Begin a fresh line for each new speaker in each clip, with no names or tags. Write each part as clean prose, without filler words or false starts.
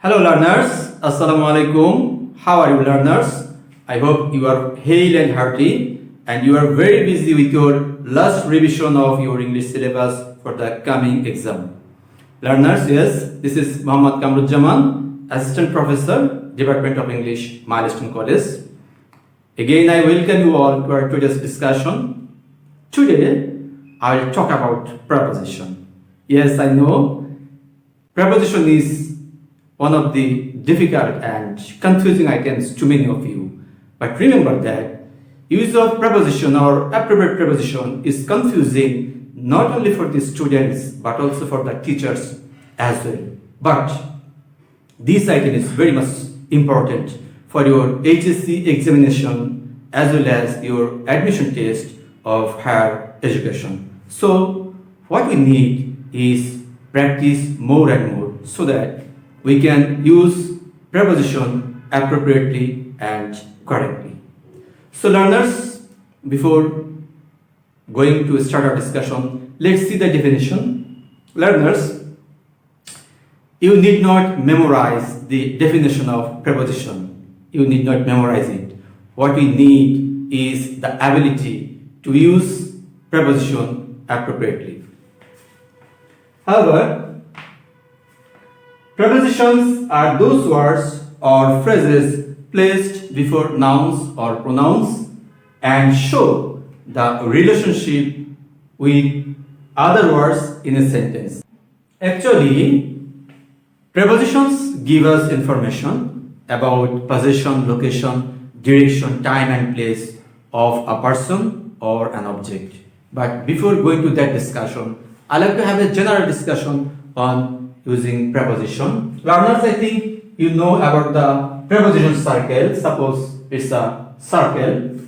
Hello learners, Assalamu alaikum. How are you learners? I hope you are hale and hearty and you are very busy with your last revision of your English syllabus for the coming exam. Learners, yes, this is Muhammad Kamruzzaman, Assistant Professor, Department of English, Milestone College. Again, I welcome you all to our today's discussion. Today, I will talk about preposition. Yes, I know preposition is one of the difficult and confusing items to many of you. But remember that use of preposition or appropriate preposition is confusing not only for the students but also for the teachers as well. But this item is very much important for your HSC examination as well as your admission test of higher education. So what we need is practice more and more so that we can use preposition appropriately and correctly. So learners, before going to start our discussion, let's see the definition. Learners, you need not memorize the definition of preposition. You need not memorize it. What we need is the ability to use preposition appropriately. However, prepositions are those words or phrases placed before nouns or pronouns and show the relationship with other words in a sentence. Actually, prepositions give us information about position, location, direction, time and place of a person or an object. But before going to that discussion, I'd like to have a general discussion on using preposition. Learners, I think you know about the preposition circle. Suppose it's a circle.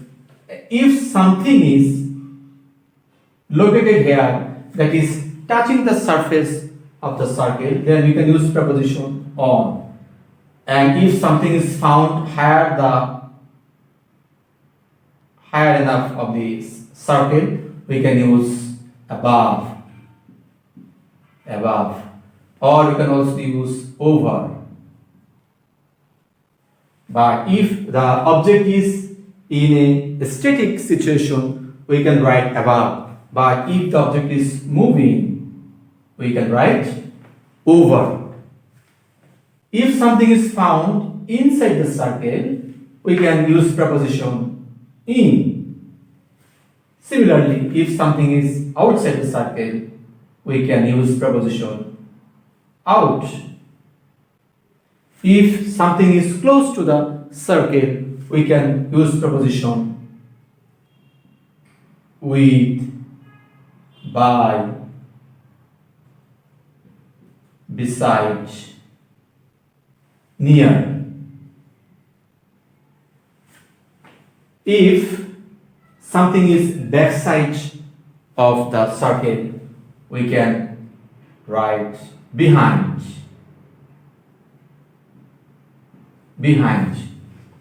If something is located here that is touching the surface of the circle, then we can use preposition on. And if something is found higher enough of the circle, we can use above. Or we can also use over. But if the object is in a static situation, we can write above. But if the object is moving, we can write over. If something is found inside the circle, we can use preposition in. Similarly, if something is outside the circle, we can use preposition out. If something is close to the circle, we can use preposition with, by, beside, near. If something is backside of the circle, we can write behind.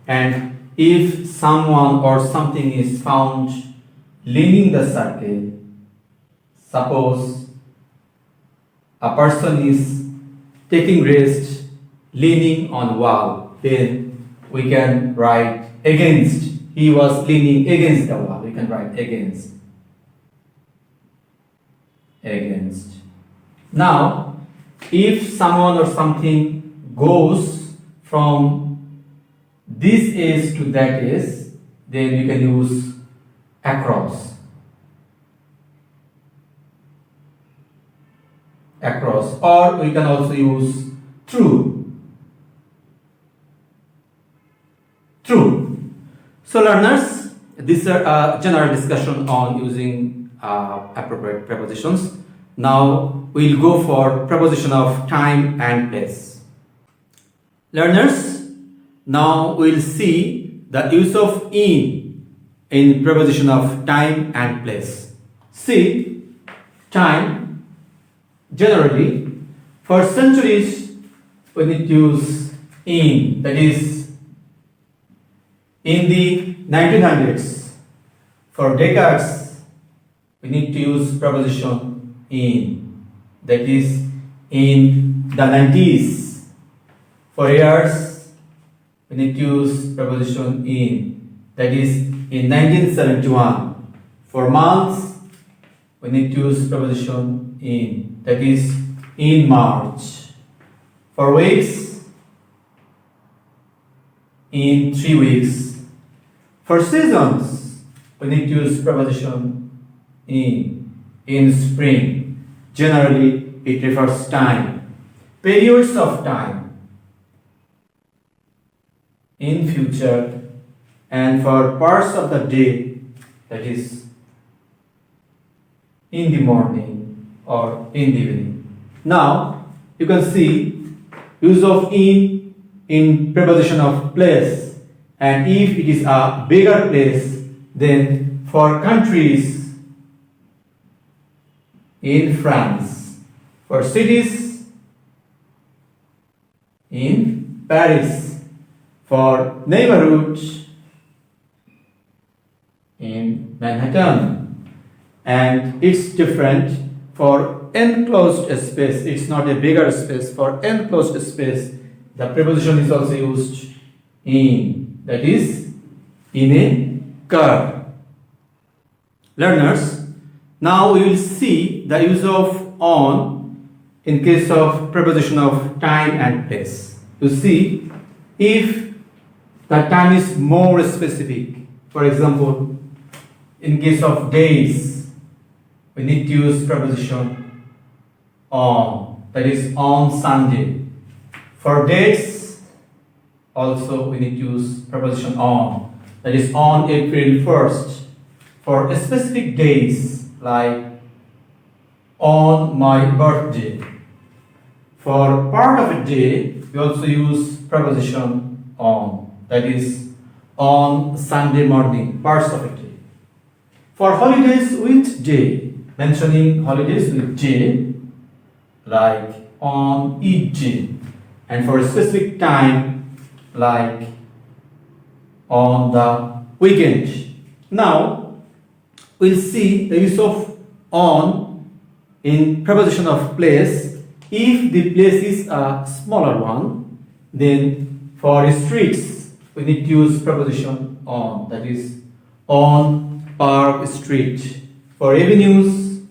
And if someone or something is found leaning the circle, suppose a person is taking rest leaning on wall, then we can write against. He was leaning against the wall. We can write against. Now, if someone or something goes from this edge to that edge, then we can use across. Or we can also use through. So learners, this is a general discussion on using appropriate prepositions. Now we'll go for preposition of time and place. Learners, now we'll see the use of in preposition of time and place. See, time, generally, for centuries we need to use in, that is in the 1900s. For decades, we need to use preposition in, that is in the 90s. For years, we need to use preposition in, that is in 1971. For months, we need to use preposition in, that is in March. For weeks, in 3 weeks. For seasons, we need to use preposition in spring. Generally, it refers time. Periods of time, in future. And for parts of the day, that is in the morning or in the evening. Now, you can see use of in preposition of place, and if it is a bigger place, then for countries, in France. For cities, in Paris. For neighborhood, in Manhattan. And it's different for enclosed space. It's not a bigger space. For enclosed space, the preposition is also used in, that is in a car. Learners, now we will see the use of on in case of preposition of time and place. You see, if the time is more specific, for example, in case of days, we need to use preposition on, that is on Sunday. For dates, also we need to use preposition on, that is on April 1st. For specific days, like on my birthday. For part of a day, we also use preposition on, that is on Sunday morning, parts of a day. For holidays with J, mentioning holidays with J, like on each day. And for a specific time, like on the weekend. Now, we'll see the use of on in preposition of place. If the place is a smaller one, then for streets, we need to use preposition on, that is on Park Street. For avenues,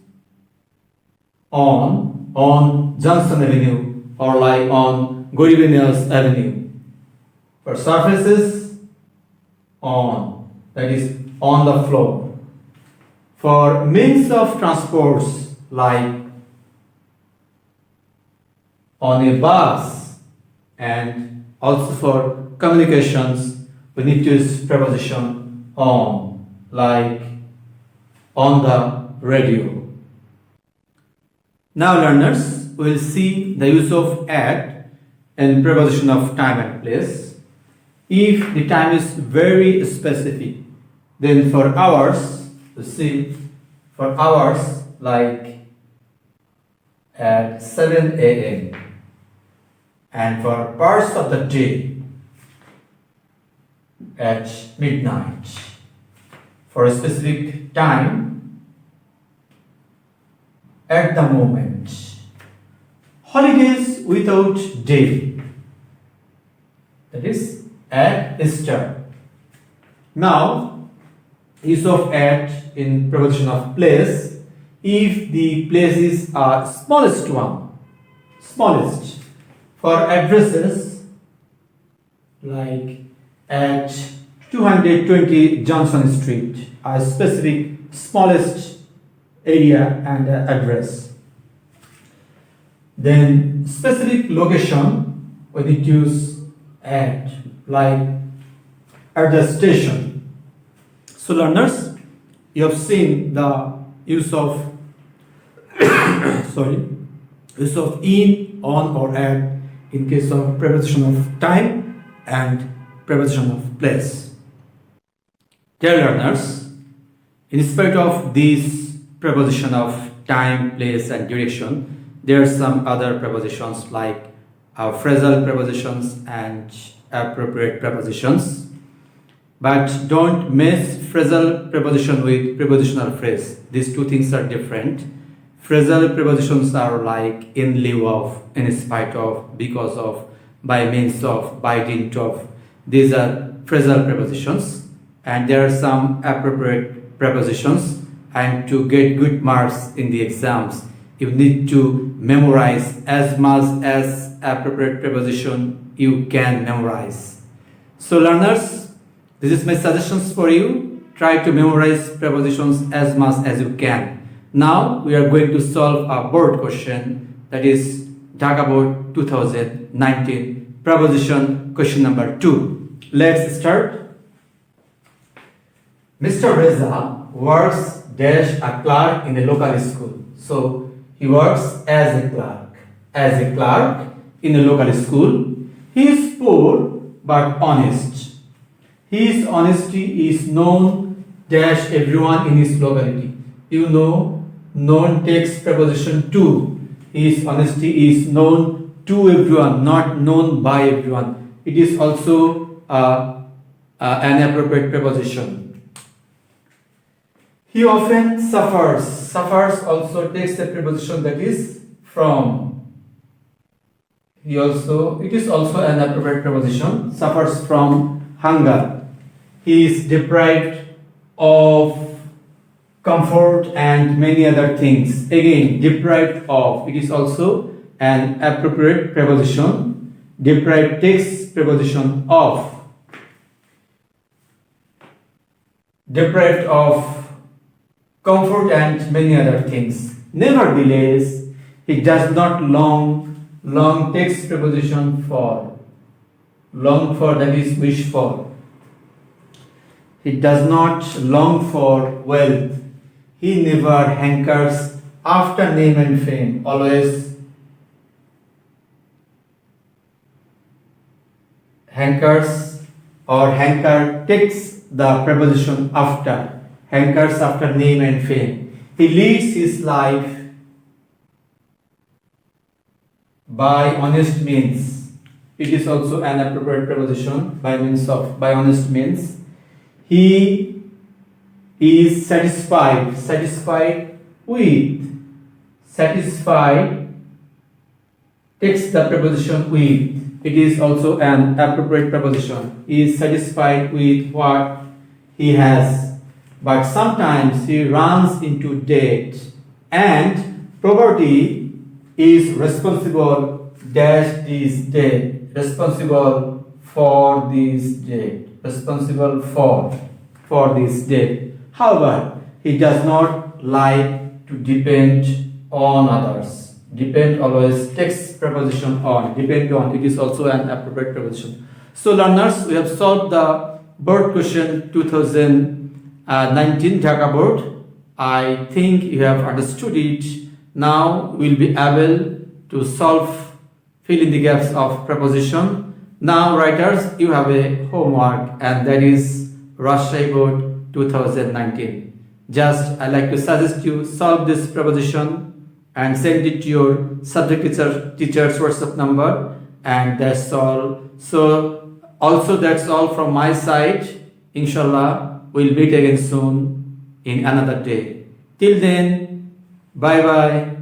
on Johnson Avenue, or like on Goribenel's Avenue. For surfaces, on, that is on the floor. For means of transports, like on a bus, and also for communications, we need to use preposition on, like on the radio. Now learners, we will see the use of at in preposition of time and place. If the time is very specific, then for hours, you see, for hours like at 7 a.m. and for parts of the day at midnight. For a specific time, at the moment. Holidays without day, that is at Easter. Now, use of at in preposition of place, if the place is a smallest one, smallest. For addresses, like at 220 Johnson Street, a specific smallest area and address. Then specific location, we need to use at, like at the station. So learners, you have seen the use of use of in, on or at in case of preposition of time and preposition of place. Dear learners, in spite of these preposition of time, place and duration, there are some other prepositions like phrasal prepositions and appropriate prepositions. But don't mix phrasal preposition with prepositional phrase. These two things are different. Phrasal prepositions are like in lieu of, in spite of, because of, by means of, by dint of. These are phrasal prepositions, and there are some appropriate prepositions. And to get good marks in the exams, you need to memorize as much as appropriate preposition you can memorize. So learners, this is my suggestions for you. Try to memorize prepositions as much as you can. Now we are going to solve a board question, that is Dhaka Board 2019 preposition question number 2. Let's start. Mr. Reza works dash a clerk in a local school. So he works as a clerk in a local school. He is poor but honest. His honesty is known dash everyone in his locality. You know, known takes preposition to. His honesty is known to everyone, not known by everyone. It is also an appropriate preposition. He often suffers. Suffers also takes the preposition that is from. It is also an appropriate preposition. Suffers from hunger. He is deprived of comfort and many other things. Again, deprived of. It is also an appropriate preposition. Deprived takes preposition of. Deprived of comfort and many other things. Nevertheless, he does not long. Long takes preposition for. Long for, that is wish for. He does not long for wealth. He never hankers after name and fame. Always hankers or hanker takes the preposition after. Hankers after name and fame. He leads his life by honest means. It is also an appropriate preposition, by means of, by honest means. He is satisfied. Satisfied with. Satisfied takes the preposition with. It is also an appropriate preposition. He is satisfied with what he has. But sometimes he runs into debt, and poverty is responsible dash this debt. Responsible for this debt. Responsible for this debt. However, he does not like to depend on others. Depend always takes preposition on. Depend on. It is also an appropriate preposition. So learners, we have solved the board question 2019 Dhaka Board. I think you have understood it. Now we'll be able to solve, fill in the gaps of preposition. Now writers, you have a homework, and that is Rajshahi Board 2019. Just I like to suggest you solve this preposition and send it to your subject teacher's WhatsApp number, and that's all. So also that's all from my side. Inshallah, we'll meet again soon in another day. Till then, bye bye.